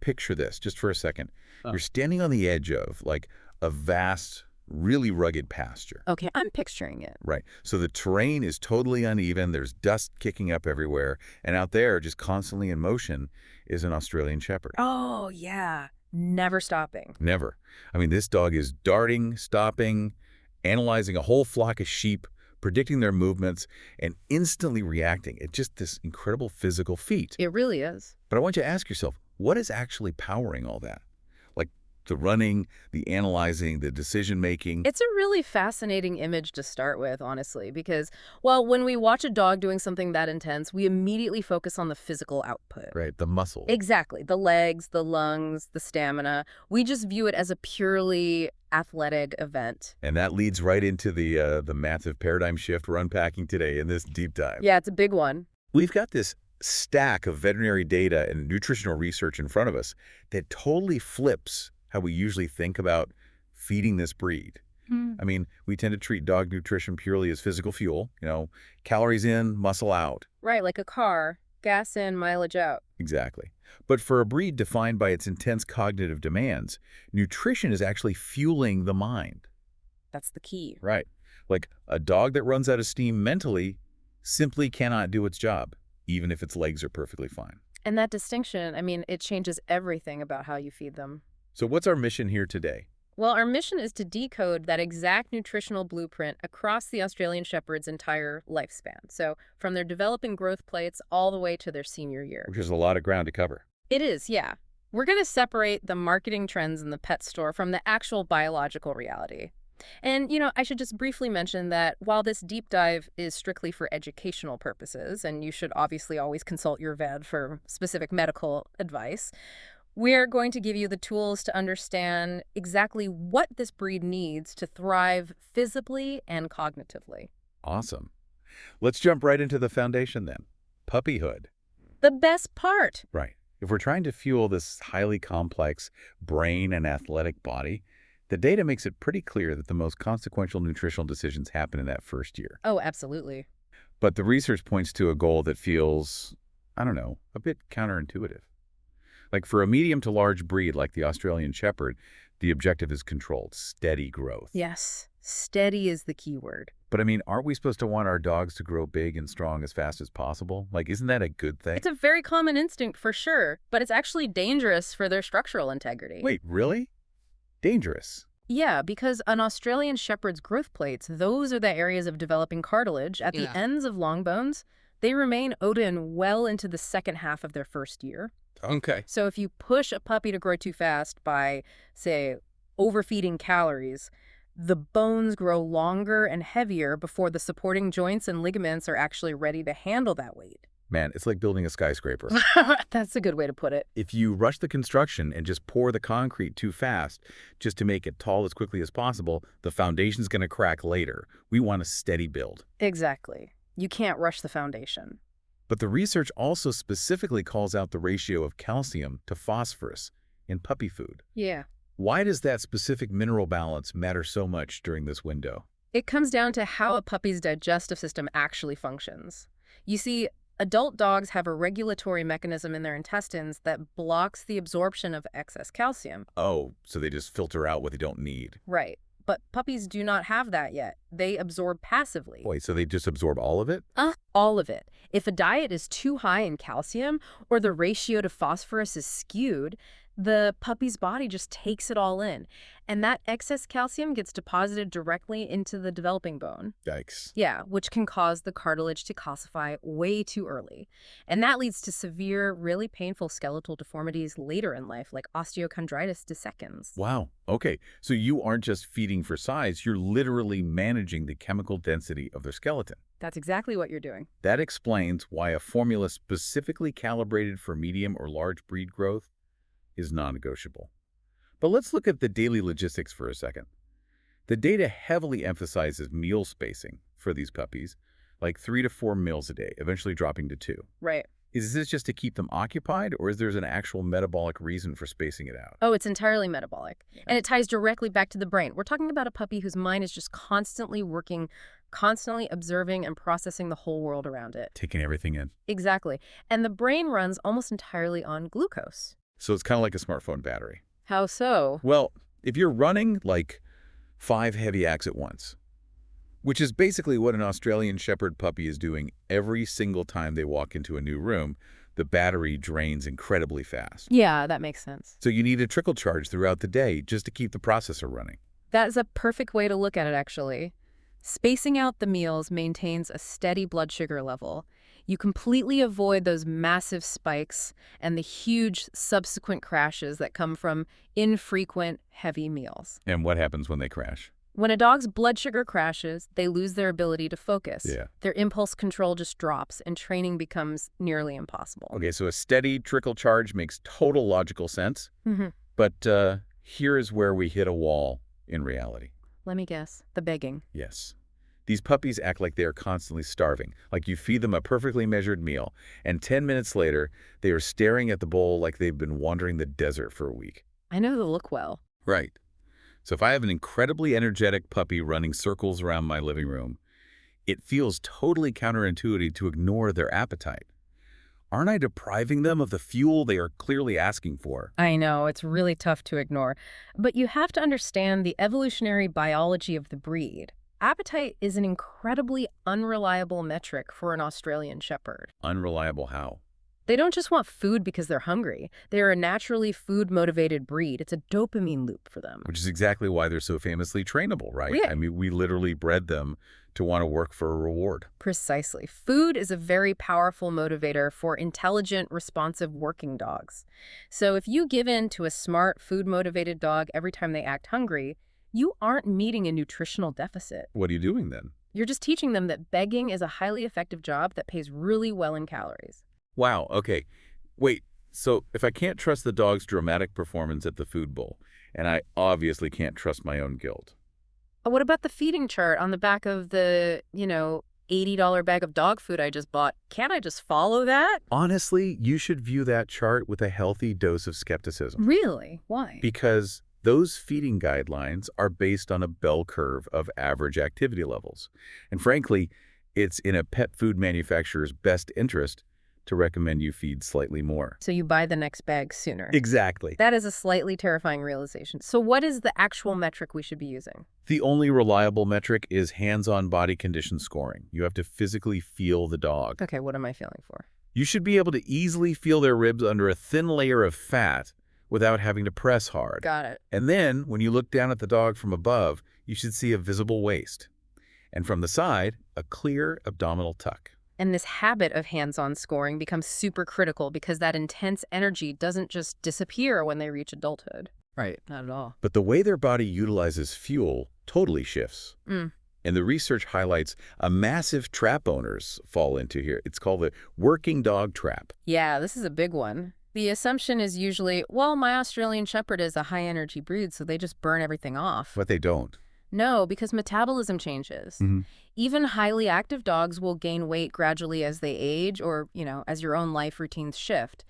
picture this just for a second. You're standing on the edge of, like, a vast, really rugged pasture. Okay, I'm picturing it. Right. So the terrain is totally uneven. There's dust kicking up everywhere. And out there, just constantly in motion, is an Australian Shepherd. Oh, yeah. Never stopping. Never. I mean, this dog is darting, stopping, analyzing a whole flock of sheep, predicting their movements, and instantly reacting. It's just this incredible physical feat. It really is. But I want you to ask yourself, what is actually powering all that? Like the running, the analyzing, the decision-making. It's a really fascinating image to start with, honestly, because, well, when we watch a dog doing something that intense, we immediately focus on the physical output. Right, the muscle. Exactly. The legs, the lungs, the stamina. We just view it as a purely athletic event. And that leads right into the massive paradigm shift we're unpacking today in this deep dive. Yeah, it's a big one. We've got this stack of veterinary data and nutritional research in front of us that totally flips how we usually think about feeding this breed. I mean, we tend to treat dog nutrition purely as physical fuel, calories in, muscle out. Right, like a car. Gas in, mileage out. Exactly. But for a breed defined by its intense cognitive demands, nutrition is actually fueling the mind. That's the key. Right. Like a dog that runs out of steam mentally simply cannot do its job, even if its legs are perfectly fine. And that distinction, I mean, it changes everything about how you feed them. So what's our mission here today? Well, our mission is to decode that exact nutritional blueprint across the Australian Shepherd's entire lifespan. So from their developing growth plates all the way to their senior year. Which is a lot of ground to cover. It is, yeah. We're going to separate the marketing trends in the pet store from the actual biological reality. And, I should just briefly mention that while this deep dive is strictly for educational purposes, and you should obviously always consult your vet for specific medical advice, we're going to give you the tools to understand exactly what this breed needs to thrive physically and cognitively. Awesome. Let's jump right into the foundation then. Puppyhood. The best part. Right. If we're trying to fuel this highly complex brain and athletic body, the data makes it pretty clear that the most consequential nutritional decisions happen in that first year. Oh, absolutely. But the research points to a goal that feels, I don't know, a bit counterintuitive. Like for a medium to large breed like the Australian Shepherd, the objective is controlled, steady growth. Yes, steady is the key word. But I mean, aren't we supposed to want our dogs to grow big and strong as fast as possible? Like, isn't that a good thing? It's a very common instinct for sure, but it's actually dangerous for their structural integrity. Wait, really? Dangerous? Yeah, because an Australian Shepherd's growth plates, those are the areas of developing cartilage at the ends of long bones. They remain open well into the second half of their first year. Okay. So if you push a puppy to grow too fast by, say, overfeeding calories, the bones grow longer and heavier before the supporting joints and ligaments are actually ready to handle that weight. Man, it's like building a skyscraper. That's a good way to put it. If you rush the construction and just pour the concrete too fast just to make it tall as quickly as possible, the foundation's going to crack later. We want a steady build. Exactly. You can't rush the foundation. But the research also specifically calls out the ratio of calcium to phosphorus in puppy food. Yeah. Why does that specific mineral balance matter so much during this window? It comes down to how a puppy's digestive system actually functions. You see, adult dogs have a regulatory mechanism in their intestines that blocks the absorption of excess calcium. Oh, so they just filter out what they don't need. Right. But puppies do not have that yet. They absorb passively. Wait, so they just absorb all of it? All of it. If a diet is too high in calcium or the ratio to phosphorus is skewed, the puppy's body just takes it all in. And that excess calcium gets deposited directly into the developing bone. Yikes. Yeah, which can cause the cartilage to calcify way too early. And that leads to severe, really painful skeletal deformities later in life, like osteochondritis dissecans. Wow. Okay, so you aren't just feeding for size, you're literally managing the chemical density of their skeleton. That's exactly what you're doing. That explains why a formula specifically calibrated for medium or large breed growth is non-negotiable. But let's look at the daily logistics for a second. The data heavily emphasizes meal spacing for these puppies, like 3 to 4 meals a day, eventually dropping to 2. Right. Is this just to keep them occupied, or is there an actual metabolic reason for spacing it out? Oh, it's entirely metabolic. And it ties directly back to the brain. We're talking about a puppy whose mind is just constantly working, constantly observing and processing the whole world around it. Taking everything in. Exactly. And the brain runs almost entirely on glucose. So it's kind of like a smartphone battery. How so? Well, if you're running like 5 heavy acts at once, which is basically what an Australian Shepherd puppy is doing every single time they walk into a new room, the battery drains incredibly fast. Yeah, that makes sense. So you need a trickle charge throughout the day just to keep the processor running. That's a perfect way to look at it, actually. Spacing out the meals maintains a steady blood sugar level. You completely avoid those massive spikes and the huge subsequent crashes that come from infrequent, heavy meals. And what happens when they crash? When a dog's blood sugar crashes, they lose their ability to focus. Yeah. Their impulse control just drops, and training becomes nearly impossible. Okay, so a steady trickle charge makes total logical sense. Mm-hmm. But here is where we hit a wall in reality. Let me guess. The begging. Yes. These puppies act like they are constantly starving, like you feed them a perfectly measured meal, and 10 minutes later, they are staring at the bowl like they've been wandering the desert for a week. I know the look well. Right. So if I have an incredibly energetic puppy running circles around my living room, it feels totally counterintuitive to ignore their appetite. Aren't I depriving them of the fuel they are clearly asking for? I know, it's really tough to ignore. But you have to understand the evolutionary biology of the breed. Appetite is an incredibly unreliable metric for an Australian Shepherd. Unreliable how? They don't just want food because they're hungry. They're a naturally food-motivated breed. It's a dopamine loop for them. Which is exactly why they're so famously trainable, right? Yeah. I mean, we literally bred them to want to work for a reward. Precisely. Food is a very powerful motivator for intelligent, responsive working dogs. So if you give in to a smart, food-motivated dog every time they act hungry, you aren't meeting a nutritional deficit. What are you doing then? You're just teaching them that begging is a highly effective job that pays really well in calories. Wow, okay. Wait, so if I can't trust the dog's dramatic performance at the food bowl, and I obviously can't trust my own guilt. What about the feeding chart on the back of the, $80 bag of dog food I just bought? Can't I just follow that? Honestly, you should view that chart with a healthy dose of skepticism. Really? Why? Because those feeding guidelines are based on a bell curve of average activity levels. And frankly, it's in a pet food manufacturer's best interest to recommend you feed slightly more. So you buy the next bag sooner. Exactly. That is a slightly terrifying realization. So what is the actual metric we should be using? The only reliable metric is hands-on body condition scoring. You have to physically feel the dog. Okay, what am I feeling for? You should be able to easily feel their ribs under a thin layer of fat without having to press hard. Got it. And then, when you look down at the dog from above, you should see a visible waist. And from the side, a clear abdominal tuck. And this habit of hands-on scoring becomes super critical because that intense energy doesn't just disappear when they reach adulthood. Right, not at all. But the way their body utilizes fuel totally shifts. Mm. And the research highlights a massive trap owners fall into here. It's called the working dog trap. Yeah, this is a big one. The assumption is usually, well, my Australian Shepherd is a high-energy breed, so they just burn everything off. But they don't. No, because metabolism changes. Mm-hmm. Even highly active dogs will gain weight gradually as they age or, as your own life routines shift.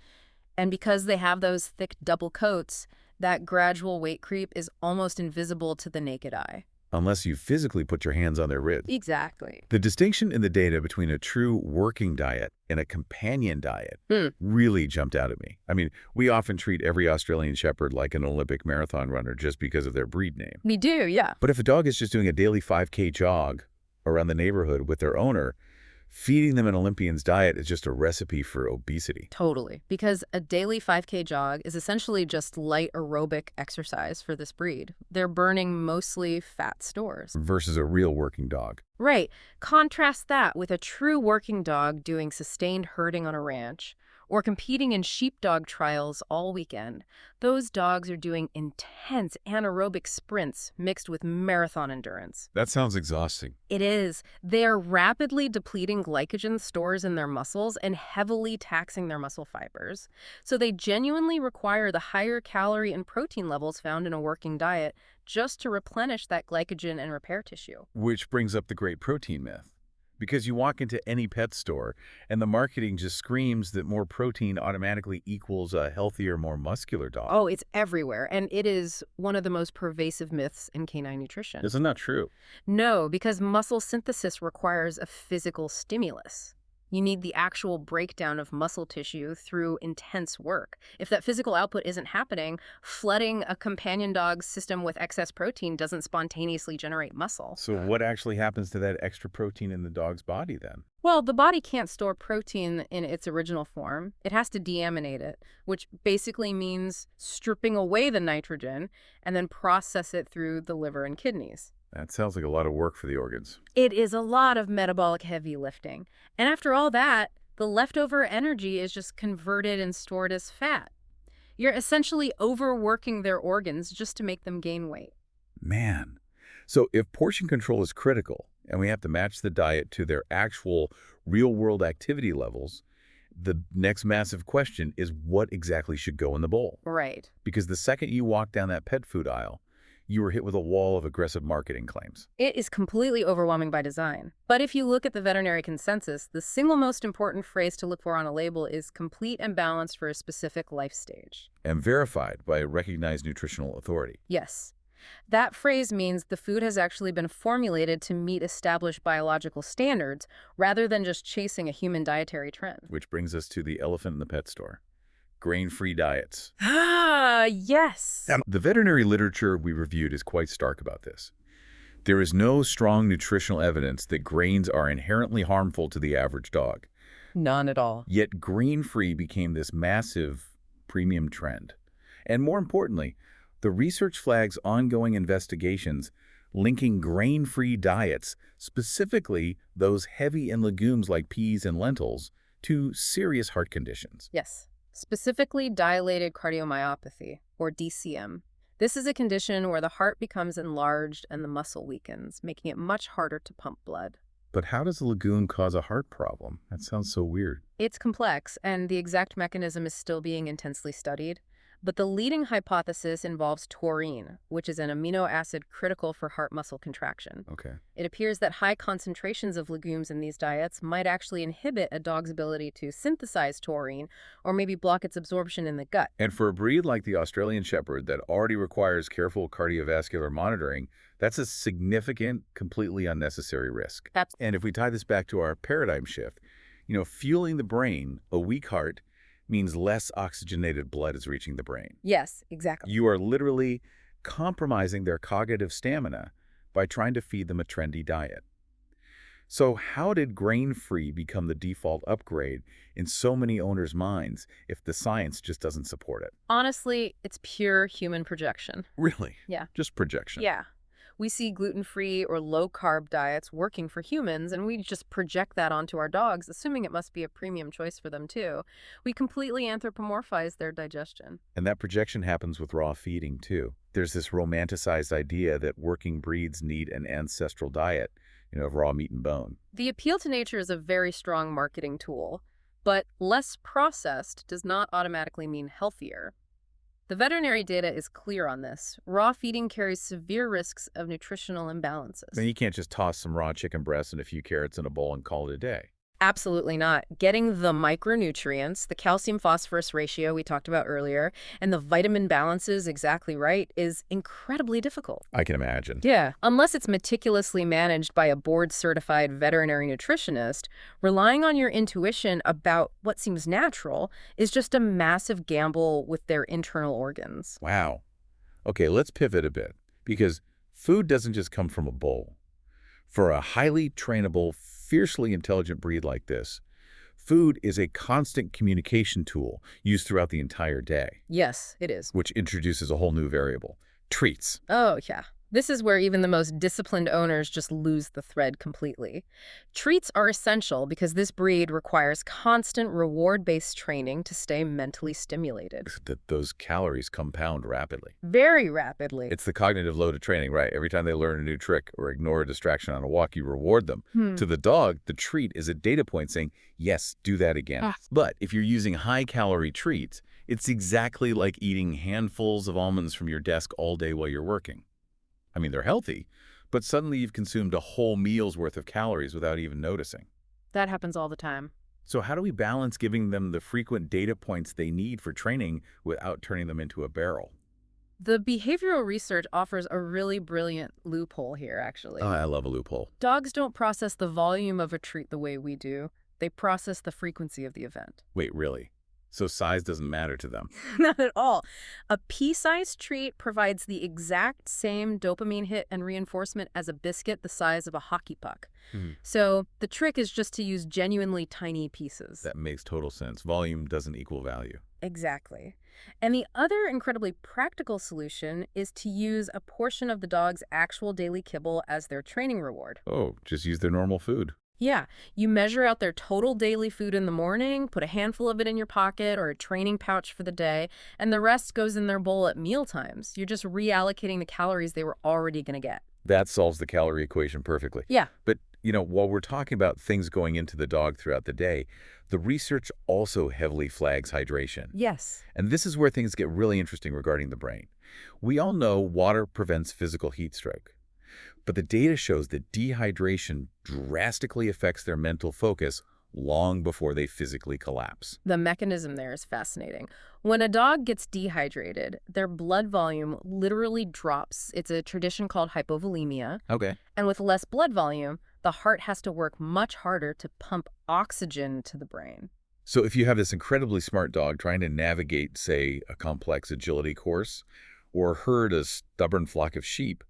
And because they have those thick double coats, that gradual weight creep is almost invisible to the naked eye. Unless you physically put your hands on their ribs. Exactly. The distinction in the data between a true working diet and a companion diet really jumped out at me. I mean, we often treat every Australian Shepherd like an Olympic marathon runner just because of their breed name. We do, yeah. But if a dog is just doing a daily 5K jog around the neighborhood with their owner, feeding them an Olympian's diet is just a recipe for obesity. Totally. Because a daily 5K jog is essentially just light aerobic exercise for this breed. They're burning mostly fat stores. Versus a real working dog. Right. Contrast that with a true working dog doing sustained herding on a ranch or competing in sheepdog trials all weekend. Those dogs are doing intense anaerobic sprints mixed with marathon endurance. That sounds exhausting. It is. They are rapidly depleting glycogen stores in their muscles and heavily taxing their muscle fibers. So they genuinely require the higher calorie and protein levels found in a working diet just to replenish that glycogen and repair tissue. Which brings up the great protein myth. Because you walk into any pet store and the marketing just screams that more protein automatically equals a healthier, more muscular dog. Oh, it's everywhere. And it is one of the most pervasive myths in canine nutrition. Isn't that true? No, because muscle synthesis requires a physical stimulus. You need the actual breakdown of muscle tissue through intense work. If that physical output isn't happening, flooding a companion dog's system with excess protein doesn't spontaneously generate muscle. So what actually happens to that extra protein in the dog's body then? Well, the body can't store protein in its original form. It has to deaminate it, which basically means stripping away the nitrogen and then process it through the liver and kidneys. That sounds like a lot of work for the organs. It is a lot of metabolic heavy lifting. And after all that, the leftover energy is just converted and stored as fat. You're essentially overworking their organs just to make them gain weight. Man. So if portion control is critical and we have to match the diet to their actual real-world activity levels, the next massive question is what exactly should go in the bowl? Right. Because the second you walk down that pet food aisle, you were hit with a wall of aggressive marketing claims. It is completely overwhelming by design. But if you look at the veterinary consensus, the single most important phrase to look for on a label is complete and balanced for a specific life stage. And verified by a recognized nutritional authority. Yes. That phrase means the food has actually been formulated to meet established biological standards rather than just chasing a human dietary trend. Which brings us to the elephant in the pet store. Grain-free diets. Ah, yes. Now, the veterinary literature we reviewed is quite stark about this. There is no strong nutritional evidence that grains are inherently harmful to the average dog. None at all. Yet grain-free became this massive premium trend. And more importantly, the research flags ongoing investigations linking grain-free diets, specifically those heavy in legumes like peas and lentils, to serious heart conditions. Yes. Specifically dilated cardiomyopathy, or DCM. This is a condition where the heart becomes enlarged and the muscle weakens, making it much harder to pump blood. But how does a legume cause a heart problem? That sounds so weird. It's complex, and the exact mechanism is still being intensely studied. But the leading hypothesis involves taurine, which is an amino acid critical for heart muscle contraction. Okay. It appears that high concentrations of legumes in these diets might actually inhibit a dog's ability to synthesize taurine or maybe block its absorption in the gut. And for a breed like the Australian Shepherd that already requires careful cardiovascular monitoring, that's a significant, completely unnecessary risk. And if we tie this back to our paradigm shift, fueling the brain, a weak heart, means less oxygenated blood is reaching the brain. Yes, exactly. You are literally compromising their cognitive stamina by trying to feed them a trendy diet. So how did grain-free become the default upgrade in so many owners' minds if the science just doesn't support it? Honestly, it's pure human projection. Really? Yeah. Just projection. Yeah. We see gluten-free or low-carb diets working for humans, and we just project that onto our dogs, assuming it must be a premium choice for them, too. We completely anthropomorphize their digestion. And that projection happens with raw feeding, too. There's this romanticized idea that working breeds need an ancestral diet, of raw meat and bone. The appeal to nature is a very strong marketing tool, but less processed does not automatically mean healthier. The veterinary data is clear on this. Raw feeding carries severe risks of nutritional imbalances. Then you can't just toss some raw chicken breast and a few carrots in a bowl and call it a day. Absolutely not. Getting the micronutrients, the calcium-phosphorus ratio we talked about earlier, and the vitamin balances exactly right is incredibly difficult. I can imagine. Yeah. Unless it's meticulously managed by a board-certified veterinary nutritionist, relying on your intuition about what seems natural is just a massive gamble with their internal organs. Wow. Okay, let's pivot a bit, because food doesn't just come from a bowl. For a highly trainable, fiercely intelligent breed like this, food is a constant communication tool used throughout the entire day. Yes, it is. Which introduces a whole new variable: treats. Oh, yeah. This is where even the most disciplined owners just lose the thread completely. Treats are essential because this breed requires constant reward-based training to stay mentally stimulated. That those calories compound rapidly. Very rapidly. It's the cognitive load of training, right? Every time they learn a new trick or ignore a distraction on a walk, you reward them. To the dog, the treat is a data point saying, yes, do that again. But if you're using high-calorie treats, it's exactly like eating handfuls of almonds from your desk all day while you're working. I mean, they're healthy, but suddenly you've consumed a whole meal's worth of calories without even noticing. That happens all the time. So how do we balance giving them the frequent data points they need for training without turning them into a barrel? The behavioral research offers a really brilliant loophole here, actually. Oh, I love a loophole. Dogs don't process the volume of a treat the way we do. They process the frequency of the event. Wait, really? So size doesn't matter to them? Not at all. A pea-sized treat provides the exact same dopamine hit and reinforcement as a biscuit the size of a hockey puck. Hmm. So the trick is just to use genuinely tiny pieces. That makes total sense. Volume doesn't equal value. Exactly. And the other incredibly practical solution is to use a portion of the dog's actual daily kibble as their training reward. Oh, just use their normal food. Yeah, you measure out their total daily food in the morning, put a handful of it in your pocket or a training pouch for the day, and the rest goes in their bowl at meal times. You're just reallocating the calories they were already going to get. That solves the calorie equation perfectly. Yeah. But, while we're talking about things going into the dog throughout the day, the research also heavily flags hydration. Yes. And this is where things get really interesting regarding the brain. We all know water prevents physical heat stroke. But the data shows that dehydration drastically affects their mental focus long before they physically collapse. The mechanism there is fascinating. When a dog gets dehydrated, their blood volume literally drops. It's a tradition called hypovolemia. Okay. And with less blood volume, the heart has to work much harder to pump oxygen to the brain. So if you have this incredibly smart dog trying to navigate, say, a complex agility course or herd a stubborn flock of sheep,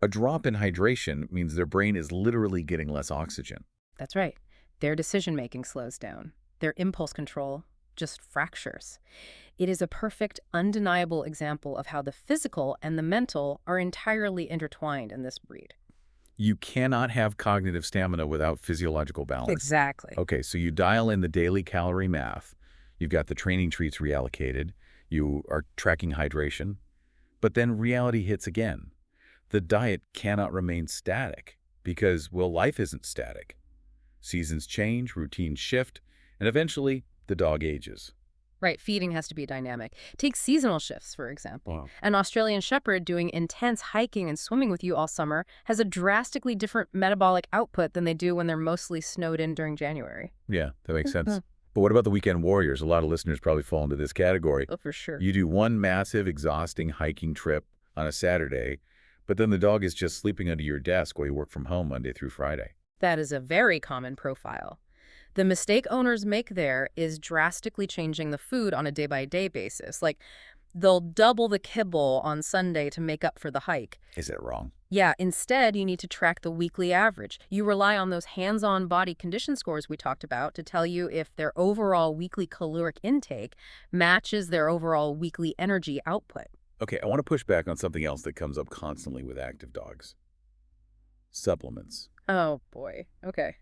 a drop in hydration means their brain is literally getting less oxygen. That's right. Their decision-making slows down. Their impulse control just fractures. It is a perfect, undeniable example of how the physical and the mental are entirely intertwined in this breed. You cannot have cognitive stamina without physiological balance. Exactly. Okay, so you dial in the daily calorie math. You've got the training treats reallocated. You are tracking hydration. But then reality hits again. The diet cannot remain static because, well, life isn't static. Seasons change, routines shift, and eventually the dog ages. Right, feeding has to be dynamic. Take seasonal shifts, for example. Wow. An Australian Shepherd doing intense hiking and swimming with you all summer has a drastically different metabolic output than they do when they're mostly snowed in during January. Yeah, that makes sense. But what about the weekend warriors? A lot of listeners probably fall into this category. Oh, for sure. You do one massive, exhausting hiking trip on a Saturday, but then the dog is just sleeping under your desk while you work from home Monday through Friday. That is a very common profile. The mistake owners make there is drastically changing the food on a day-by-day basis. Like, they'll double the kibble on Sunday to make up for the hike. Is that wrong? Yeah, instead, you need to track the weekly average. You rely on those hands-on body condition scores we talked about to tell you if their overall weekly caloric intake matches their overall weekly energy output. Okay, I want to push back on something else that comes up constantly with active dogs. Supplements. Oh, boy. Okay.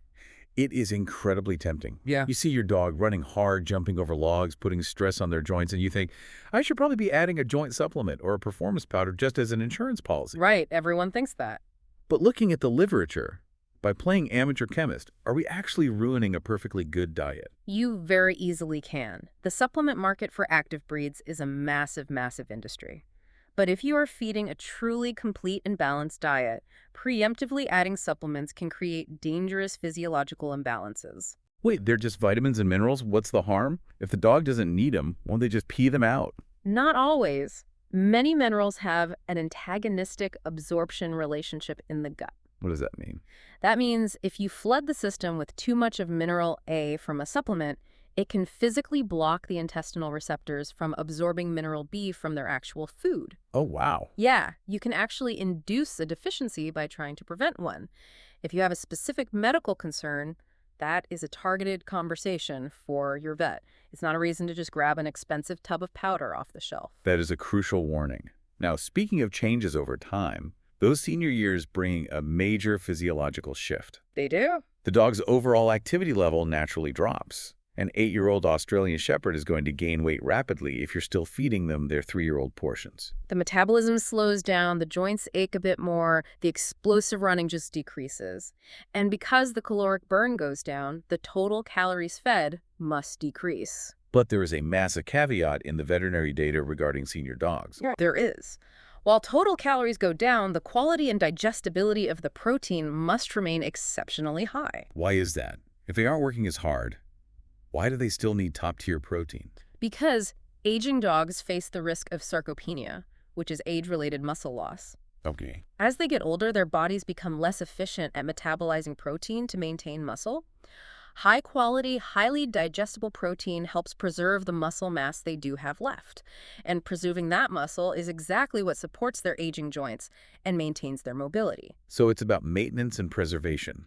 It is incredibly tempting. Yeah. You see your dog running hard, jumping over logs, putting stress on their joints, and you think, I should probably be adding a joint supplement or a performance powder just as an insurance policy. Right. Everyone thinks that. But looking at the literature, by playing amateur chemist, are we actually ruining a perfectly good diet? You very easily can. The supplement market for active breeds is a massive, massive industry. But if you are feeding a truly complete and balanced diet, preemptively adding supplements can create dangerous physiological imbalances. Wait, they're just vitamins and minerals? What's the harm? If the dog doesn't need them, won't they just pee them out? Not always. Many minerals have an antagonistic absorption relationship in the gut. What does that mean? That means if you flood the system with too much of mineral A from a supplement, it can physically block the intestinal receptors from absorbing mineral B from their actual food. Oh, wow. Yeah, you can actually induce a deficiency by trying to prevent one. If you have a specific medical concern, that is a targeted conversation for your vet. It's not a reason to just grab an expensive tub of powder off the shelf. That is a crucial warning. Now, speaking of changes over time, those senior years bring a major physiological shift. They do? The dog's overall activity level naturally drops. An 8-year-old Australian Shepherd is going to gain weight rapidly if you're still feeding them their 3-year-old portions. The metabolism slows down, the joints ache a bit more, the explosive running just decreases. And because the caloric burn goes down, the total calories fed must decrease. But there is a massive caveat in the veterinary data regarding senior dogs. There is. While total calories go down, the quality and digestibility of the protein must remain exceptionally high. Why is that? If they aren't working as hard, why do they still need top-tier protein? Because aging dogs face the risk of sarcopenia, which is age-related muscle loss. Okay. As they get older, their bodies become less efficient at metabolizing protein to maintain muscle. High quality, highly digestible protein helps preserve the muscle mass they do have left. And preserving that muscle is exactly what supports their aging joints and maintains their mobility. So it's about maintenance and preservation,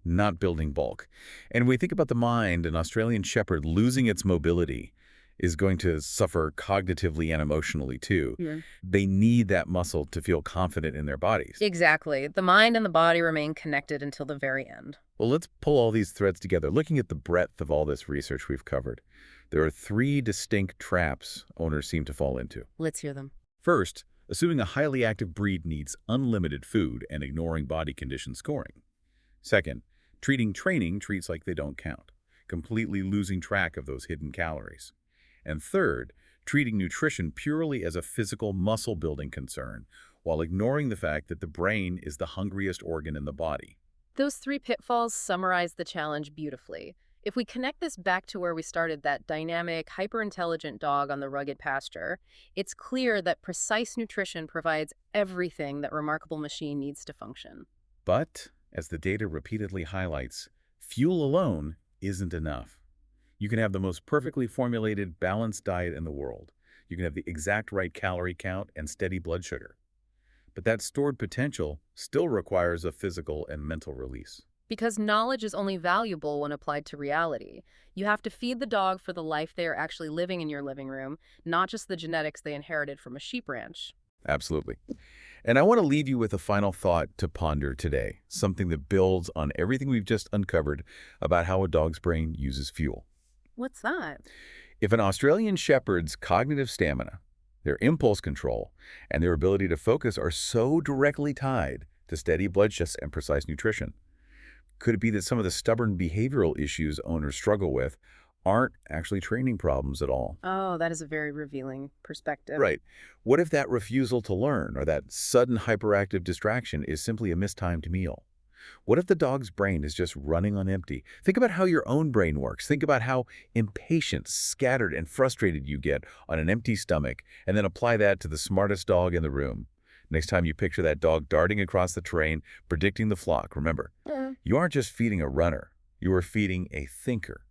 not building bulk. And when we think about the mind, an Australian Shepherd losing its mobility is going to suffer cognitively and emotionally too. Yeah. They need that muscle to feel confident in their bodies. Exactly. The mind and the body remain connected until the very end. Well, let's pull all these threads together. Looking at the breadth of all this research we've covered, there are three distinct traps owners seem to fall into. Let's hear them. First, assuming a highly active breed needs unlimited food and ignoring body condition scoring. Second, treating training treats like they don't count, completely losing track of those hidden calories. And third, treating nutrition purely as a physical muscle-building concern, while ignoring the fact that the brain is the hungriest organ in the body. Those three pitfalls summarize the challenge beautifully. If we connect this back to where we started, that dynamic, hyper-intelligent dog on the rugged pasture, it's clear that precise nutrition provides everything that remarkable machine needs to function. But, as the data repeatedly highlights, fuel alone isn't enough. You can have the most perfectly formulated, balanced diet in the world. You can have the exact right calorie count and steady blood sugar. But that stored potential still requires a physical and mental release. Because knowledge is only valuable when applied to reality. You have to feed the dog for the life they are actually living in your living room, not just the genetics they inherited from a sheep ranch. Absolutely. And I want to leave you with a final thought to ponder today, something that builds on everything we've just uncovered about how a dog's brain uses fuel. What's that? If an Australian Shepherd's cognitive stamina, their impulse control, and their ability to focus are so directly tied to steady blood sugars and precise nutrition, could it be that some of the stubborn behavioral issues owners struggle with aren't actually training problems at all? Oh, that is a very revealing perspective. Right. What if that refusal to learn or that sudden hyperactive distraction is simply a mistimed meal? What if the dog's brain is just running on empty? Think about how your own brain works. Think about how impatient, scattered, and frustrated you get on an empty stomach, and then apply that to the smartest dog in the room. Next time you picture that dog darting across the terrain, predicting the flock, remember, you aren't just feeding a runner. You are feeding a thinker.